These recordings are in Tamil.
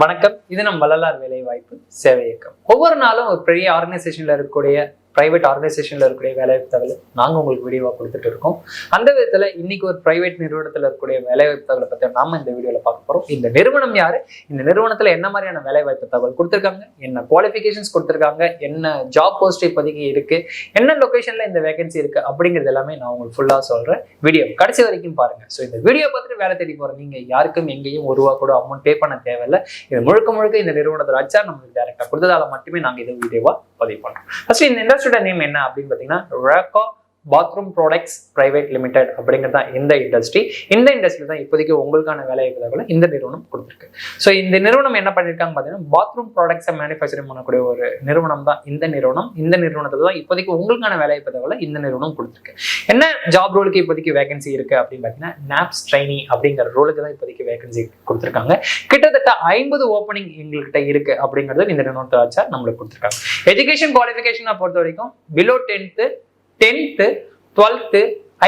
வணக்கம். இது நம் வள்ளலார் வேலைவாய்ப்பு சேவை இயக்கம். ஒவ்வொரு நாளும் ஒரு பெரிய ஆர்கனைசேஷன்ல இருக்கக்கூடிய பிரைவேட் ஆர்கனைசேஷன்ல இருக்கக்கூடிய வேலைவாய்ப்பு தகவல் நாங்க உங்களுக்கு வீடியோவா கொடுத்துட்டு இருக்கோம். அந்த விதத்துல இன்னைக்கு ஒரு பிரைவேட் நிறுவனத்துல இருக்கக்கூடிய வேலைவாய்ப்பு தகவலை பத்தி நாம இந்த வீடியோல பார்க்க போறோம். இந்த நிறுவனம் யாரு, இந்த நிறுவனத்துல என்ன மாதிரியான வேலைவாய்ப்பு தகவல் கொடுத்திருக்காங்க, என்ன குவாலிஃபிகேஷன்ஸ் கொடுத்திருக்காங்க, என்ன ஜாப் போஸ்ட் இப்போதைக்கு இருக்கு, என்ன லொகேஷன்ல இந்த வேகன்சி இருக்கு அப்படிங்கிறது எல்லாமே நான் உங்களுக்கு ஃபுல்லா சொல்றேன். வீடியோ கடைசி வரைக்கும் பாருங்க. ஸோ இந்த வீடியோ பார்த்துட்டு வேலை தேடி போற நீங்க யாருக்கும் எங்கேயும் ஒரு ரூபா கூட அமௌண்ட் பே பண்ண தேவையில்லை. இது முழுக்க முழுக்க இந்த நிறுவனத்தோட HR நமக்கு டைரக்டா கொடுத்ததால மட்டுமே நாங்க இந்த வீடியோவா பதிவு பண்றோம். ஃபர்ஸ்ட் இந்த இண்டஸ்ட்ரியோட நேம் என்ன அப்படின்னு பாத்தீங்கன்னா Rekha bathroom products private limited அப்படிங்கிறது தான் இந்த இண்டஸ்ட்ரி. இந்த இண்டஸ்ட்ரி தான் இப்போதைக்கு உங்களுக்கான வேலைவாய்ப்புகளை இந்த நிறுவனம் கொடுத்துருக்கு. ஸோ இந்த நிறுவனம் என்ன பண்ணிருக்காங்க பார்த்தீங்கன்னா பாத்ரூம் ப்ராடக்ட்ஸை மேனுஃபேக்சரிங் பண்ணக்கூடிய ஒரு நிறுவனம் தான் இந்த நிறுவனம். இந்த நிறுவனத்துல தான் இப்போதைக்கு உங்களுக்கான வேலைவாய்ப்புகளை இந்த நிறுவனம் கொடுத்துருக்கு. என்ன ஜாப் ரோலுக்கு இப்போதைக்கு வேகன்சி இருக்கு அப்படின்னு பார்த்தீங்கன்னா நாப்ஸ் ட்ரைனி அப்படிங்கிற ரோலுக்கு தான் இப்போதைக்கு வேகன்சி கொடுத்துருக்காங்க. கிட்டத்தட்ட 50 ஓப்பனிங் எங்கள்கிட்ட இருக்கு அப்படிங்கிறது இந்த நிறுவனத்தை வச்சா நம்மளுக்கு கொடுத்துருக்காங்க. எஜுகேஷன் குவாலிஃபிகேஷனை பொறுத்த வரைக்கும் below 10th 12th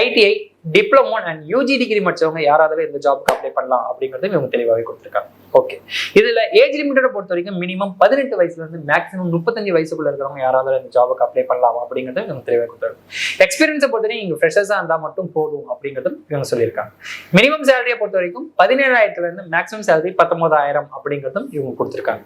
ITI diploma and UG degree முடிச்சவங்க யாராவது இந்த ஜாப்க்கு அப்ளை பண்ணலாம் அப்படிங்கிறது இவங்க தெளிவாகவே கொடுத்துருக்காங்க. ஓகே, இதுல ஏஜ் லிமிட்டை பொறுத்த வரைக்கும் மினிமம் 18 வயசுல இருந்து மேக்ஸிமம் 35 வயசுக்குள்ள இருக்கிறவங்க யாராவது இந்த ஜாபுக்கு அப்ளை பண்ணலாம் அப்படிங்கிறது இவங்க தெளிவாக கொடுத்துருக்காங்க. எக்ஸ்பீரியன்ஸை பொறுத்த வரைக்கும் இங்க ஃப்ரெஷர்ஸா இருந்தா மட்டும் போதும் அப்படிங்கிறதும் இவங்க சொல்லியிருக்காங்க. மினிமம் சேலரியை பொறுத்த வரைக்கும் 17,000 இருந்து மேக்ஸிமம் சேலரி 19,000 அப்படிங்கிறதும் இவங்க கொடுத்துருக்காங்க.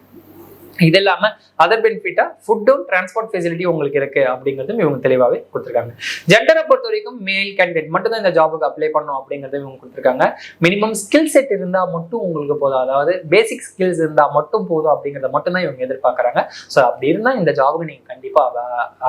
இது இல்லாம அதர் பெனிஃபிட்டா ஃபுட்டும் டிரான்ஸ்போர்ட் ஃபெசிலிட்டி உங்களுக்கு இருக்கு அப்படிங்கிறதும் இவங்க தெளிவாகவே கொடுத்துருக்காங்க. ஜெண்டரை பொறுத்த வரைக்கும் மேல் கேண்டிடேட் மட்டும் தான் இந்த ஜாபுக்கு அப்ளை பண்ணும் அப்படிங்கிறத இவங்க கொடுத்துருக்காங்க. மினிமம் ஸ்கில் செட் இருந்தா மட்டும் உங்களுக்கு போதும், அதாவது பேசிக் ஸ்கில்ஸ் இருந்தா மட்டும் போதும் அப்படிங்கிறத மட்டும் தான் இவங்க எதிர்பார்க்கறாங்க. ஸோ அப்படி இருந்தா இந்த ஜாபுக்கு நீங்க கண்டிப்பா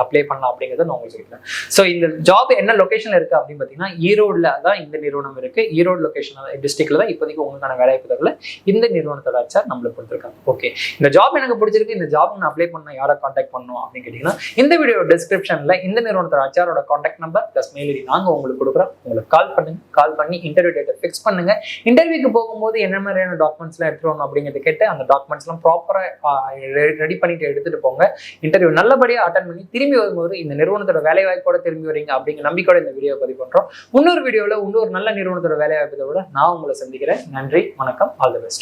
அப்ளை பண்ணலாம் அப்படிங்கிறத நான் உங்களுக்கு சொல்லிக்கிறேன். ஸோ இந்த ஜாப் என்ன லொகேஷன்ல இருக்கு அப்படின்னு பாத்தீங்கன்னா ஈரோடுல தான் இந்த நிறுவனம் இருக்கு. ஈரோடு லொகேஷன் டிஸ்ட்ரிக்ட்ல தான் இப்போதைக்கு உங்களுக்கான வேலைவாய்ப்புகளை இந்த நிறுவனத்தோட HR நம்மளுக்கு கொடுத்துருக்காங்க. ஓகே, இந்த ஜாப் எனக்கு பிடிச்சிருக்கு, இந்த ஜாப் நான் அப்ளை பண்ண யாரை காண்டாக்ட் பண்ணணும் அப்படின்னு கேட்டீங்கன்னா இந்த வீடியோ டிஸ்கிரிப்ஷன்ல இந்த நிறுவனத்தோட HR contact number plus mail ID நாங்க உங்களுக்கு கொடுக்குறோம். உங்களுக்கு கால் பண்ணுங்க. கால் பண்ணி இன்டர்வியூ டேட்டை ஃபிக்ஸ் பண்ணுங்க. இன்டர்வியூக்கு போகும்போது என்ன மாதிரியான டாக்குமெண்ட்ஸ் எல்லாம் எடுத்துட்டு வரணும் அப்படிங்கிறத கேட்டு அந்த டாக்குமெண்ட்ஸ் எல்லாம் ப்ராப்பரா ரெடி பண்ணிட்டு எடுத்துட்டு போங்க. இன்டர்வியூ நல்லபடியா அட்டன் பண்ணி திரும்பி வரும்போது இந்த நிறுவனத்தோட வேலை வாய்ப்போட திரும்பி வரீங்க அப்படிங்கிற நம்பிக்கையோட இந்த வீடியோ பதிவு பண்றோம். இன்னொரு வீடியோல இன்னொரு நல்ல நிறுவனத்தோட வேலை வாய்ப்போட நான் உங்களை சந்திக்கிறேன். நன்றி, வணக்கம், ஆல் தி பெஸ்ட்.